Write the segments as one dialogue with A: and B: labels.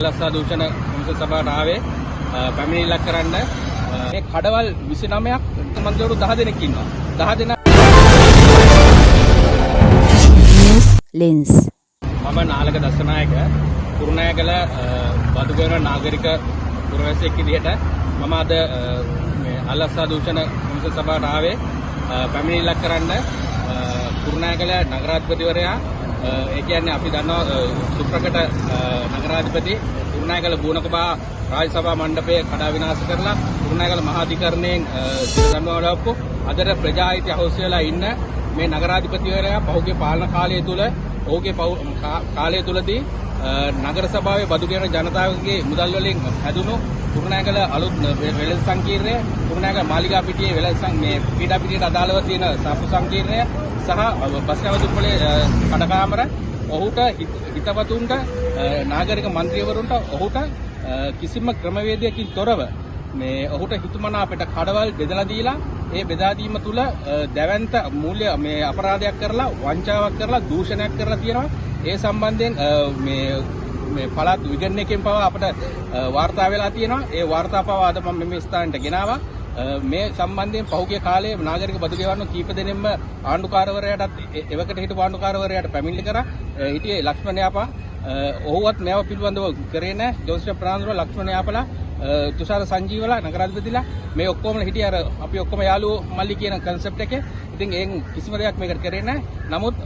A: ලස්සා දූෂණ කොමිසම සභාවට ආවේ පැමිණිල්ලක් කරන්න මේ කඩවල් 29ක් මන්ත්‍රීවරු 10 දෙනෙක් ඉන්නවා 10 දෙනා
B: lens
A: මම නාලක දසනායක කුරුණෑගල බදුගන නාගරික පුරවැසියෙක් විදිහට මම අද මේ අලස්සා දූෂණ කොමිසම සභාවට ආවේ පැමිණිල්ලක් කරන්න කුරුණෑගල නගරාධිපතිවරයා ඒ කියන්නේ අපි දන්නවා සුප්‍රකට නගරාධිපති කුරුණෑගල බුණකබා රාජ්‍ය සභා මණ්ඩපයේ කඩා විනාශ කරලා කුරුණෑගල මහා අධිකරණයෙන් සිරගන්වලවපු අදට ප්‍රජාහිතය අහෝසි වෙලා ඉන්න මේ නගරාධිපතිවරයා පහුගිය පාලන කාලය තුල ඔහුගේ කාලය තුලදී නගර සභාවේ බදුගෙන ජනතාවගේ මුදල් වලින් හැදුණු කුරුණෑගල අලුත් වෙළඳ සංකීර්ණය කුරුණෑගල මාලිගා පිටියේ වෙළඳ මේ පීඩා පිටියට අදාළව තියෙන සාප්පු සංකීර්ණය සහ බස් නැවතුම්පලේ කඩකාමර ඔහුට හිතවතුන්ට නාගරික මන්ත්‍රීවරුන්ට ඔහුට කිසිම ක්‍රමවේදයකින් තොරව මේ ඔහුට හිතුමනාපට කඩවල් බෙදලා දීලා ඒ බෙදා දීම තුල දැවැන්ත මූල්‍ය මේ අපරාධයක් කරලා වංචාවක් කරලා දූෂණයක් කරලා තියෙනවා ඒ සම්බන්ධයෙන් මේ පළාත් විගණනයකින් පවා අපිට වාර්තා වෙලා තියෙනවා ඒ වාර්තා පවා අද මම මේ ස්ථානට ගෙනාවා මේ සම්බන්ධයෙන් පහුගිය කාලයේ නාගරික බදු ගෙවන්න කීප දෙනෙක්ම ආණ්ඩුකාරවරයාටත් එවකට හිටපු ආණ්ඩුකාරවරයාට පැමිණිලි කරා හිටියේ ලක්ෂ්මණ යාපා ඔහුවත් මේව පිළිබඳව කරේ නැහැ ජෝසප් ප්‍රාන්දරෝ ලක්ෂ්මණ යාපලා තුෂාර සංජීවලා නගරාධිපතිලා මේ ඔක්කොම හිටිය අර අපි ඔක්කොම යාළුවෝ මල්ලි කියන කන්සෙප්ට් එකේ ඉතින් ඒන් කිසිම දෙයක් මේකට කරේ නැහැ නමුත්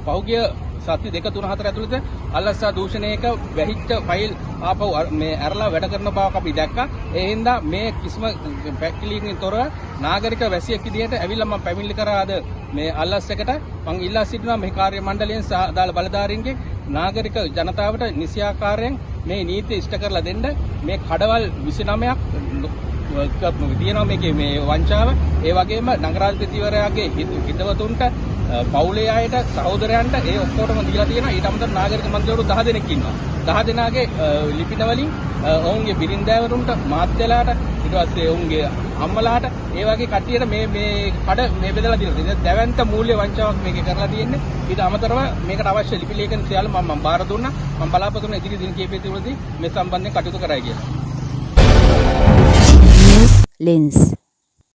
A: පහුගිය සති 2 3 4 ඇතුළත අලස්සා දූෂණයක වැහිච්ච ෆයිල් ආපහු මේ ඇරලා වැඩ කරන බවක් අපි දැක්කා ඒ හින්දා මේ කිසිම පැකිලීමකින් තොරව නාගරික වැසියෙක් විදිහට ඇවිල්ලා මම පැමිණිලි කරා අද මේ අල්ලස් එකට මම ඉල්ලා සිටිනවා මේ කාර්ය මණ්ඩලයෙන් සහ අදාළ බලධාරීන්ගෙන් නාගරික ජනතාවට නිසියාකාරයෙන් මේ නීතිය ඉෂ්ට කරලා දෙන්න මේ කඩවල් 29ක් තියෙනවා මේකේ මේ වංචාව ඒ වගේම නගරාධිපතිවරයාගේ හිතවතුන්ට පවුලේ අයට සහෝදරයන්ට ඒ ඔක්කොටම දීලා තියෙනවා ඊට අමතරව නාගරික මන්ත්‍රීවරු 10 දෙනෙක් ඉන්නවා 10 දෙනාගේ ලිපින වලින් ඔවුන්ගේ බිරින්දෑවරුන්ට මාත්‍යලාට ඊට පස්සේ ඔවුන්ගේ අම්මලාට ඒ වගේ කට්ටියට මේ කඩ මේ බෙදලා දෙනවා දැවැන්ත මූල්‍ය වංචාවක් මේකේ කරලා තියෙන්නේ ඊට අමතරව මේකට අවශ්‍ය ලිපි ලේඛන සියල්ල මම බාර දුන්නා මම බලාපොරොත්තු වෙන ඉදිරි දින කිහිපය තුළදී මේ සම්බන්ධයෙන් කටයුතු කරයි කියලා
B: lens